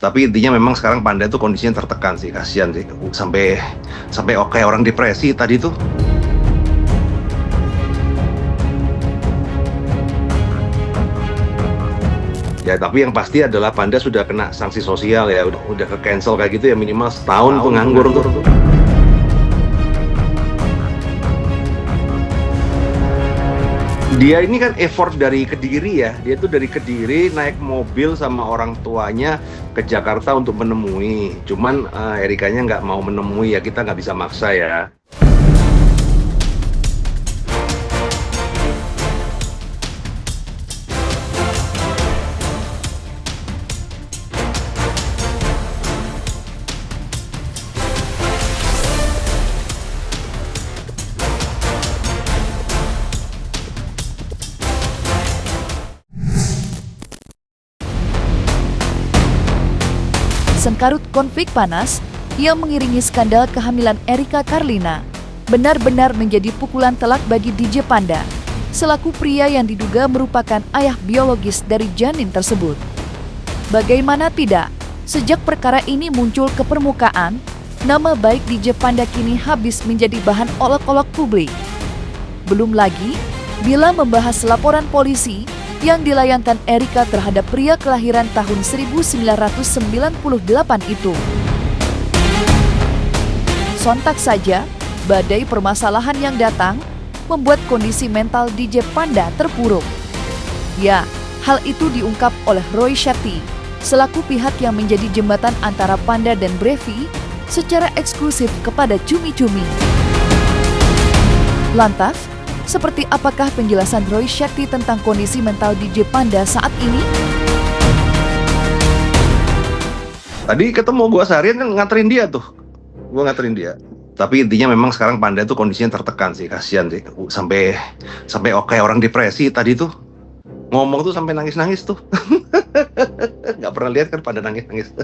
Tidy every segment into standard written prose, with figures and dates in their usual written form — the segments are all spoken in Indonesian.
Tapi intinya memang sekarang Panda itu kondisinya tertekan sih, kasihan sih. Sampai kayak orang depresi tadi tuh. Ya tapi yang pasti adalah Panda sudah kena sanksi sosial ya, udah ke cancel kayak gitu ya, minimal setahun tuh nganggur tuh. Dia ini kan effort dari Kediri ya, dia tuh dari Kediri naik mobil sama orang tuanya ke Jakarta untuk menemui. Cuman Erikanya nggak mau menemui ya, kita nggak bisa maksa ya. Sengkarut konflik panas yang mengiringi skandal kehamilan Erika Karlina benar-benar menjadi pukulan telak bagi DJ Panda, selaku pria yang diduga merupakan ayah biologis dari janin tersebut. Bagaimana tidak, sejak perkara ini muncul ke permukaan, nama baik DJ Panda kini habis menjadi bahan olok-olok publik. Belum lagi, bila membahas laporan polisi yang dilayangkan Erika terhadap pria kelahiran tahun 1998 itu. Sontak saja, badai permasalahan yang datang membuat kondisi mental DJ Panda terpuruk. Ya, hal itu diungkap oleh Roy Shetty, selaku pihak yang menjadi jembatan antara Panda dan Brevi secara eksklusif kepada Cumi-Cumi. Lantas, seperti apakah penjelasan Roy Shetty tentang kondisi mental DJ Panda saat ini? Tadi ketemu gua seharian kan nganterin dia tuh. Gua nganterin dia. Tapi intinya memang sekarang Panda itu kondisinya tertekan sih, kasihan sih. Sampai kayak orang depresi tadi tuh. Ngomong tuh sampai nangis-nangis tuh. Nggak pernah lihat kan Panda nangis-nangis.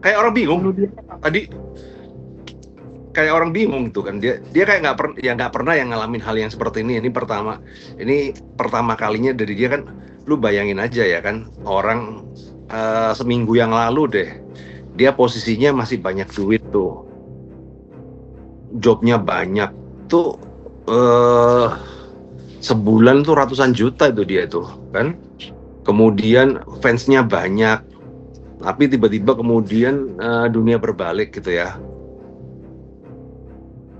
Kayak orang bingung dia tadi. Kayak orang bingung tuh kan, dia kayak nggak pernah yang ngalamin hal yang seperti ini. Ini pertama kalinya dari dia kan. Lu bayangin aja ya kan, orang seminggu yang lalu deh, dia posisinya masih banyak duit tuh, jobnya banyak tuh, sebulan tuh ratusan juta itu dia tuh kan. Kemudian fansnya banyak, tapi tiba-tiba kemudian dunia berbalik gitu ya.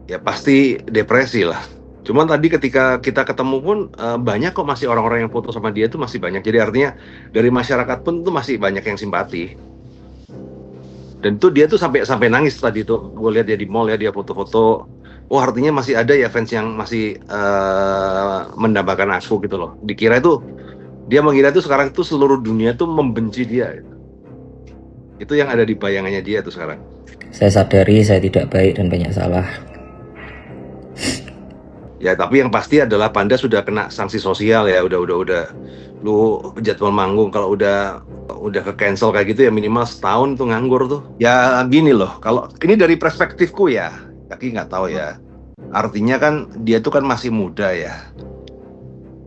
Ya pasti depresi lah. Cuman tadi ketika kita ketemu pun banyak kok masih orang-orang yang foto sama dia tuh masih banyak. Jadi artinya dari masyarakat pun tuh masih banyak yang simpati. Dan tuh dia tuh sampai nangis tadi tuh. Gue lihat dia di mall ya, dia foto-foto. Oh artinya masih ada ya fans yang masih mendambakan aku gitu loh. Dia mengira itu sekarang tuh seluruh dunia tuh membenci dia. Itu yang ada di bayangannya dia tuh sekarang. Saya sadari saya tidak baik dan banyak salah. Ya tapi yang pasti adalah Panda sudah kena sanksi sosial ya, udah lu jadwal manggung kalau udah ke cancel kayak gitu ya, minimal setahun tuh nganggur tuh. Ya gini loh, kalau ini dari perspektifku ya, Kaki nggak tahu ya. Artinya kan dia tuh kan masih muda ya,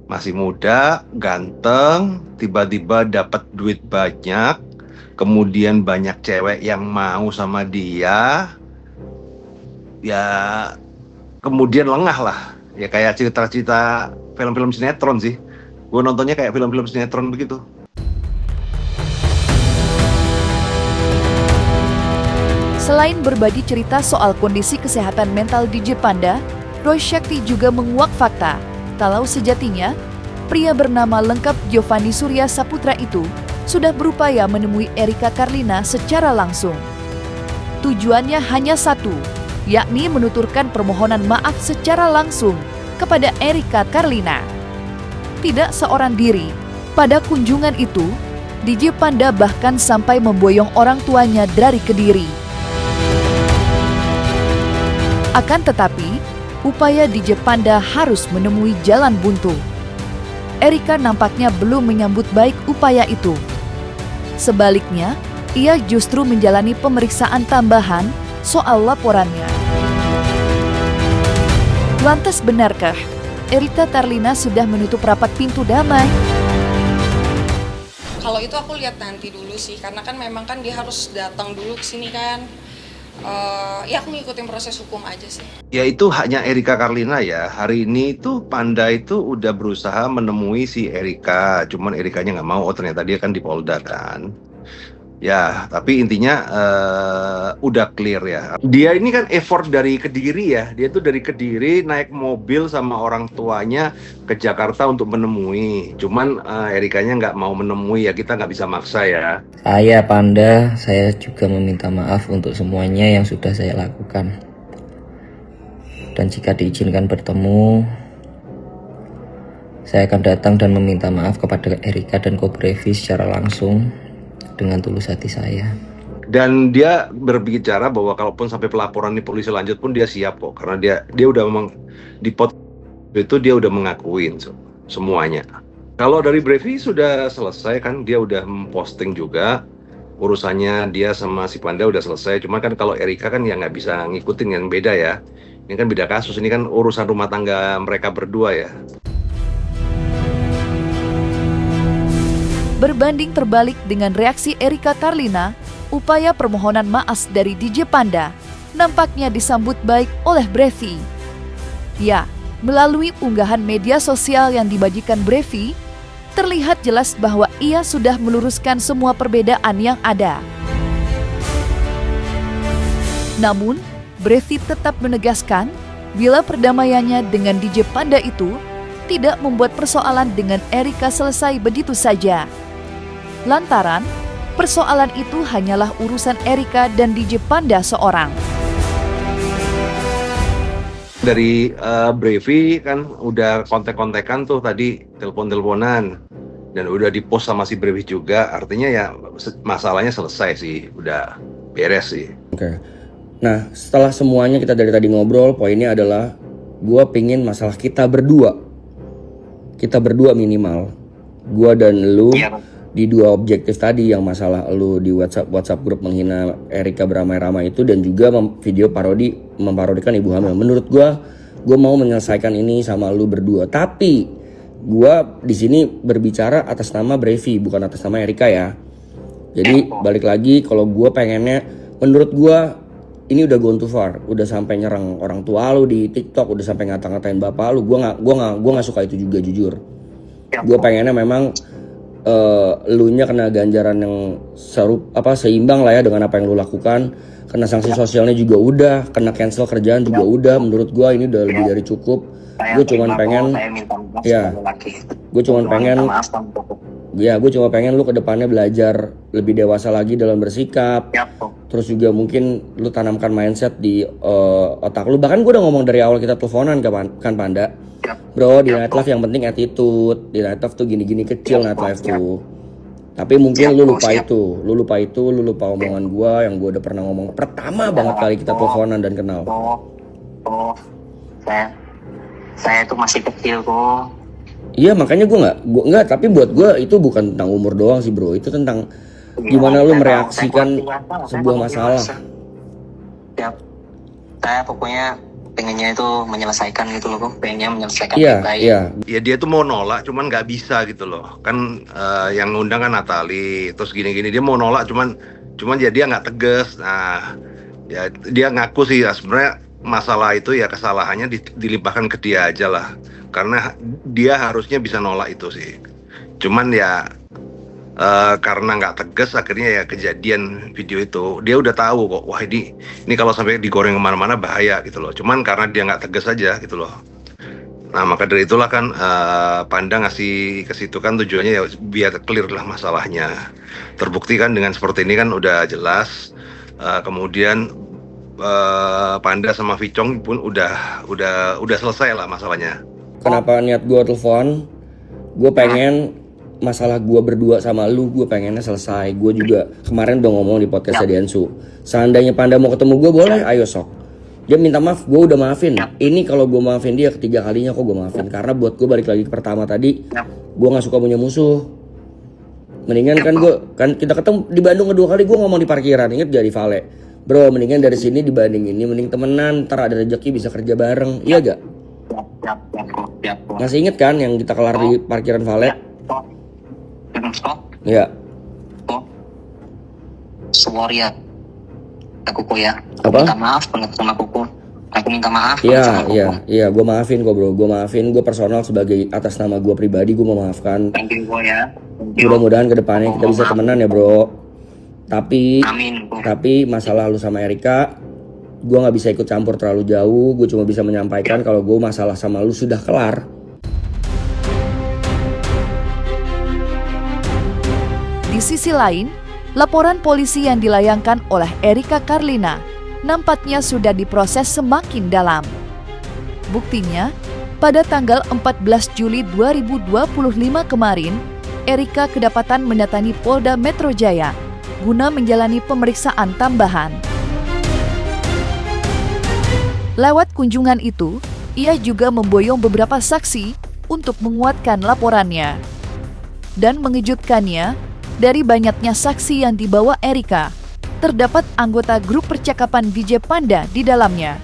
masih muda, ganteng, tiba-tiba dapat duit banyak, kemudian banyak cewek yang mau sama dia, ya kemudian lengah lah. Ya kayak cerita-cerita film-film sinetron sih. Gue nontonnya kayak film-film sinetron begitu. Selain berbagi cerita soal kondisi kesehatan mental DJ Panda, Roy Shetty juga menguak fakta kalau sejatinya pria bernama lengkap Giovanni Surya Saputra itu sudah berupaya menemui Erika Karlina secara langsung. Tujuannya hanya satu, yakni menuturkan permohonan maaf secara langsung kepada Erika Karlina. Tidak seorang diri, pada kunjungan itu, DJ Panda bahkan sampai memboyong orang tuanya dari Kediri. Akan tetapi, upaya DJ Panda harus menemui jalan buntu. Erika nampaknya belum menyambut baik upaya itu. Sebaliknya, ia justru menjalani pemeriksaan tambahan soal laporannya. Lantas benarkah Erika Karlina sudah menutup rapat pintu damai? Kalau itu aku lihat nanti dulu sih, karena kan memang kan dia harus datang dulu ke sini kan. Ya aku ngikutin proses hukum aja sih. Ya itu haknya Erika Karlina ya. Hari ini itu Panda itu udah berusaha menemui si Erika, cuman Erikanya nggak mau. Oh ternyata dia kan di Polda kan. Ya, tapi intinya udah clear ya. Dia ini kan effort dari Kediri ya. Dia tuh dari Kediri naik mobil sama orang tuanya ke Jakarta untuk menemui. Cuman Erikanya nggak mau menemui ya, kita nggak bisa maksa ya. Saya Panda, saya juga meminta maaf untuk semuanya yang sudah saya lakukan. Dan jika diizinkan bertemu, saya akan datang dan meminta maaf kepada Erika dan Ko Brevi secara langsung dengan tulus hati saya. Dan dia berbicara bahwa kalaupun sampai pelaporan di polisi lanjut pun dia siap kok, karena dia udah memang di pot itu dia udah mengakuin semuanya. Kalau dari Brevi sudah selesai kan, dia udah memposting juga urusannya dia sama si Panda udah selesai. Cuma kan kalau Erika kan ya nggak bisa ngikutin, yang beda ya. Ini kan beda kasus, ini kan urusan rumah tangga mereka berdua ya. Berbanding terbalik dengan reaksi Erika Karlina, upaya permohonan maaf dari DJ Panda nampaknya disambut baik oleh Brevi. Ya, melalui unggahan media sosial yang dibagikan Brevi, terlihat jelas bahwa ia sudah meluruskan semua perbedaan yang ada. Namun, Brevi tetap menegaskan bila perdamaiannya dengan DJ Panda itu tidak membuat persoalan dengan Erika selesai begitu saja. Lantaran, persoalan itu hanyalah urusan Erika dan DJ Panda seorang. Dari Brevi kan udah kontek-kontekan tuh tadi, telepon-teleponan. Dan udah dipost sama si Brevi juga, artinya ya masalahnya selesai sih, udah beres sih. Oke. Nah, setelah semuanya kita dari tadi ngobrol, poinnya adalah gue pingin masalah kita berdua minimal, gue dan lu di dua objektif tadi, yang masalah lu di WhatsApp grup menghina Erika beramai-ramai itu, dan juga video memparodikan ibu hamil. Menurut gue mau menyelesaikan ini sama lu berdua. Tapi gue di sini berbicara atas nama Brevi, bukan atas nama Erika ya. Jadi balik lagi, kalau gue pengennya, menurut gue ini udah gone too far, udah sampai nyerang orang tua lu di TikTok, udah sampai ngata-ngatain bapak lu. Gue nggak suka itu juga, jujur. Gue pengennya memang elunya kena ganjaran yang seimbang lah ya dengan apa yang lu lakukan. Kena sanksi sosialnya juga udah, kena cancel kerjaan juga udah. Menurut gue ini udah lebih dari cukup. Gue cuma pengen lu kedepannya belajar lebih dewasa lagi dalam bersikap. Terus juga mungkin lu tanamkan mindset di otak lu. Bahkan gue udah ngomong dari awal kita teleponan kan Panda. Bro, di nightlife yang penting attitude. Di nightlife tuh gini-gini kecil nightlife tuh. Tapi mungkin lu lupa itu. Lu lupa omongan gue yang gue udah pernah ngomong pertama banget kali kita teleponan dan kenal. Saya tuh masih kecil kok. Iya, makanya gue nggak. Tapi buat gue itu bukan tentang umur doang sih bro. Itu tentang gimana lu mereaksikan sebuah masalah. Saya pokoknya pengennya itu menyelesaikan gitu loh, pengennya menyelesaikan baik. Ya dia tuh mau nolak, cuman nggak bisa gitu loh. Kan yang ngundang kan Natali, terus gini-gini dia mau nolak, cuman ya dia nggak tegas. Nah, ya dia ngaku sih ya sebenarnya masalah itu ya kesalahannya dilimpahkan ke dia aja lah. Karena dia harusnya bisa nolak itu sih. Cuman ya karena nggak tegas akhirnya ya kejadian video itu. Dia udah tahu kok, wah ini kalau sampai digoreng kemana-mana bahaya gitu loh. Cuman karena dia nggak tegas aja gitu loh. Nah maka dari itulah kan Panda ngasih ke situ kan tujuannya ya biar clear lah masalahnya. Terbukti kan dengan seperti ini kan udah jelas. Kemudian Panda sama Vicong pun udah selesai lah masalahnya. Kenapa niat gue telepon? Gue pengen masalah gue berdua sama lu, gue pengennya selesai. Gue juga kemarin udah ngomong di podcast Densu. Seandainya Panda mau ketemu gue boleh, ayo sok. Dia minta maaf, gue udah maafin. Ini kalau gue maafin dia ketiga kalinya kok gue maafin. Karena buat gue balik lagi ke pertama tadi, gue nggak suka punya musuh. Mendingan kan kita ketemu di Bandung kedua kali, gue ngomong di parkiran, inget gak di Vale? Bro, mendingan dari sini dibanding ini, mending temenan, ntar ada rezeki bisa kerja bareng, iya gak? Masih inget kan yang kita kelar di parkiran Vale? Ya, Oh, sorry ya, Kuku ya. Aku Apa? minta maaf banget sama Kuku. Aku minta maaf banget iya, sama Kuku. iya, gue maafin kok bro, gue maafin, gue personal sebagai atas nama gue pribadi, gue mau maafkan. Thank you Ko ya. Thank you. Mudah-mudahan kedepannya kita bisa temenan ya bro. Tapi Amin Ko. masalah lu sama Erika, gue nggak bisa ikut campur terlalu jauh. Gue cuma bisa menyampaikan kalau gue masalah sama lu sudah kelar. Di sisi lain, laporan polisi yang dilayangkan oleh Erika Karlina nampaknya sudah diproses semakin dalam. Buktinya, pada tanggal 14 Juli 2025 kemarin, Erika kedapatan mendatangi Polda Metro Jaya guna menjalani pemeriksaan tambahan. Lewat kunjungan itu, ia juga memboyong beberapa saksi untuk menguatkan laporannya. Dan mengejutkannya, dari banyaknya saksi yang dibawa Erika, terdapat anggota grup percakapan DJ Panda di dalamnya.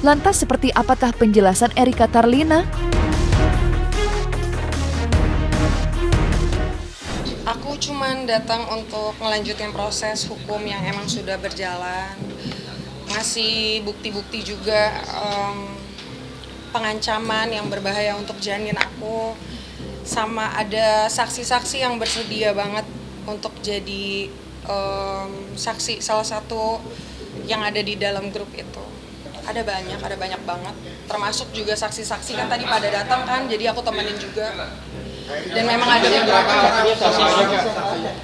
Lantas seperti apakah penjelasan Erika Karlina? Aku cuman datang untuk melanjutkan proses hukum yang emang sudah berjalan, ngasih bukti-bukti juga, pengancaman yang berbahaya untuk janin aku, sama ada saksi-saksi yang bersedia banget untuk jadi saksi salah satu yang ada di dalam grup itu. Ada banyak banget, termasuk juga saksi-saksi kan tadi pada datang kan, jadi aku temenin juga. Dan memang ada beberapa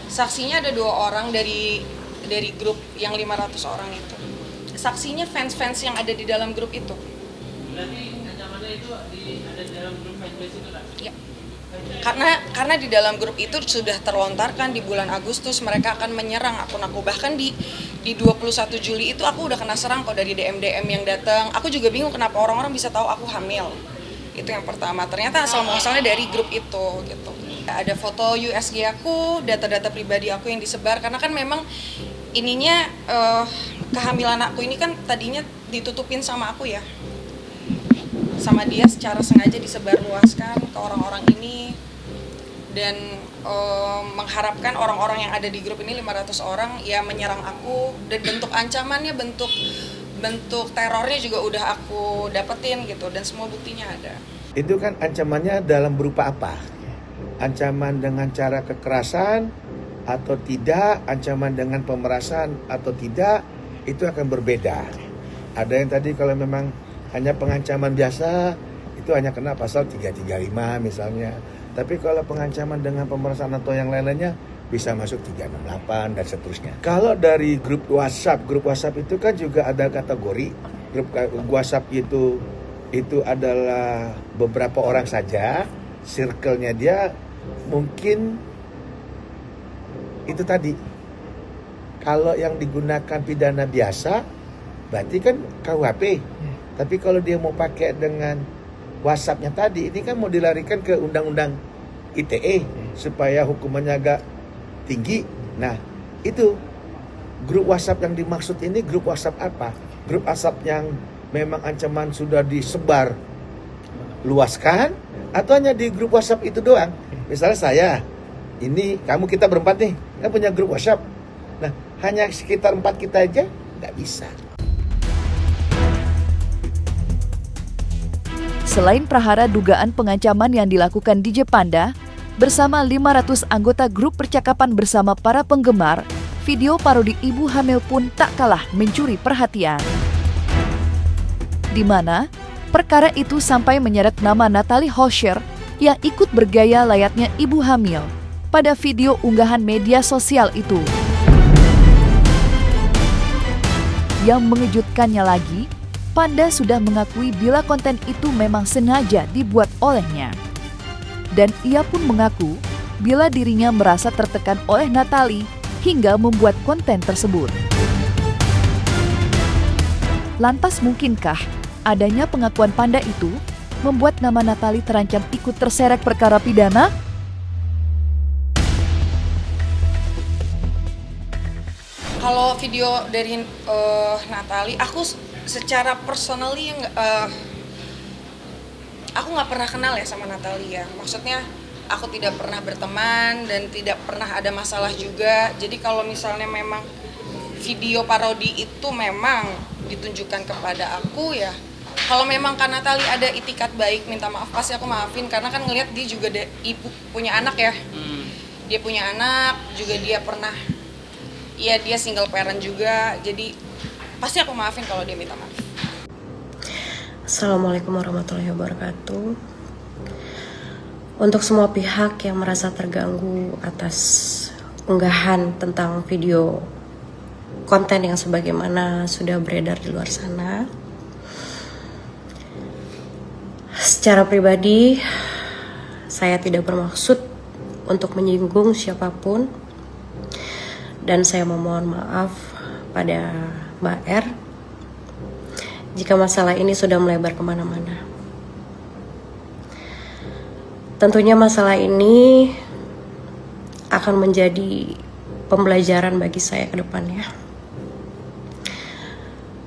saksinya, ada 2 orang dari grup yang 500 orang itu. Saksinya fans-fans yang ada di dalam grup itu. Berarti ancamannya itu ada di dalam grup fanbase itu kan? Ya. Karena di dalam grup itu sudah terlontarkan di bulan Agustus mereka akan menyerang akun aku. Bahkan di 21 Juli itu aku udah kena serang kok dari DM yang datang. Aku juga bingung kenapa orang-orang bisa tahu aku hamil. Itu yang pertama. Ternyata asal muasalnya dari grup itu gitu. Ada foto USG aku, data-data pribadi aku yang disebar karena kan memang ininya kehamilan aku ini kan tadinya ditutupin sama aku ya. Sama dia secara sengaja disebarluaskan ke orang-orang ini dan mengharapkan orang-orang yang ada di grup ini 500 orang ya menyerang aku, dan bentuk ancamannya, bentuk terornya juga udah aku dapetin gitu, dan semua buktinya ada. Itu kan ancamannya dalam berupa apa? Ancaman dengan cara kekerasan atau tidak, ancaman dengan pemerasan atau tidak, itu akan berbeda. Ada yang tadi kalau memang hanya pengancaman biasa, itu hanya kena pasal 335 misalnya. Tapi kalau pengancaman dengan pemerasan atau yang lain-lainnya, bisa masuk 368 dan seterusnya. Kalau dari grup WhatsApp itu kan juga ada kategori. Grup WhatsApp itu adalah beberapa orang saja, circle-nya dia mungkin itu tadi. Kalau yang digunakan pidana biasa, berarti kan KUHP. Tapi kalau dia mau pakai dengan WhatsApp-nya tadi, ini kan mau dilarikan ke Undang-Undang ITE supaya hukumannya agak tinggi. Nah, itu grup WhatsApp yang dimaksud ini grup WhatsApp apa? Grup WhatsApp yang memang ancaman sudah disebar luaskan atau hanya di grup WhatsApp itu doang? Misalnya saya, ini kamu kita berempat nih, kan punya grup WhatsApp. Nah, hanya sekitar 4 kita aja nggak bisa. Selain prahara dugaan pengancaman yang dilakukan DJ Panda, bersama 500 anggota grup percakapan bersama para penggemar, video parodi ibu hamil pun tak kalah mencuri perhatian. Di mana perkara itu sampai menyeret nama Natalie Holscher yang ikut bergaya layaknya ibu hamil pada video unggahan media sosial itu. Yang mengejutkannya lagi, Panda sudah mengakui bila konten itu memang sengaja dibuat olehnya. Dan ia pun mengaku bila dirinya merasa tertekan oleh Natalie hingga membuat konten tersebut. Lantas mungkinkah adanya pengakuan Panda itu membuat nama Natalie terancam ikut terseret perkara pidana? Kalau video dari Natalie, aku secara personally aku nggak pernah kenal ya sama Natalie ya. Maksudnya aku tidak pernah berteman dan tidak pernah ada masalah juga. Jadi kalau misalnya memang video parodi itu memang ditunjukkan kepada aku ya, kalau memang Kak Natali ada itikat baik minta maaf pasti aku maafin, karena kan ngelihat dia juga ibu punya anak ya. Dia punya anak juga, dia pernah ya dia single parent juga, jadi pasti aku maafin kalau dia minta maaf. Assalamualaikum warahmatullahi wabarakatuh. Untuk semua pihak yang merasa terganggu atas unggahan tentang video konten yang sebagaimana sudah beredar di luar sana, secara pribadi saya tidak bermaksud untuk menyinggung siapapun, dan saya memohon maaf pada Mbak R jika masalah ini sudah melebar kemana-mana. Tentunya masalah ini akan menjadi pembelajaran bagi saya ke depannya.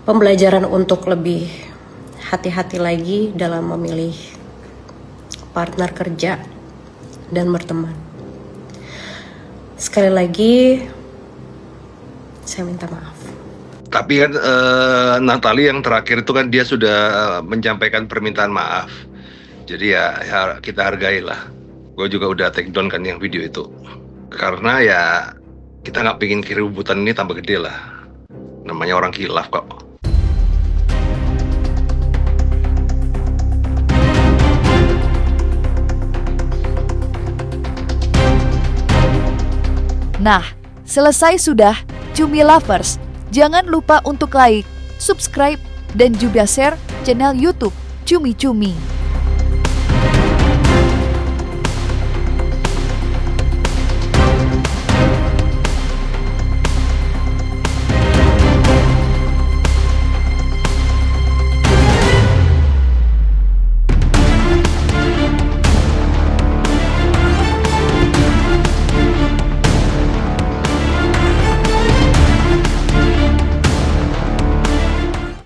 Pembelajaran untuk lebih hati-hati lagi dalam memilih partner kerja dan berteman. Sekali lagi, saya minta maaf. Tapi kan Natali yang terakhir itu kan dia sudah menyampaikan permintaan maaf. Jadi ya kita hargailah. Gue juga udah take down kan yang video itu. Karena ya kita nggak pingin keributan ini tambah gede lah. Namanya orang khilaf kok. Nah, selesai sudah Cumi Lovers. Jangan lupa untuk like, subscribe, dan juga share channel YouTube Cumi Cumi.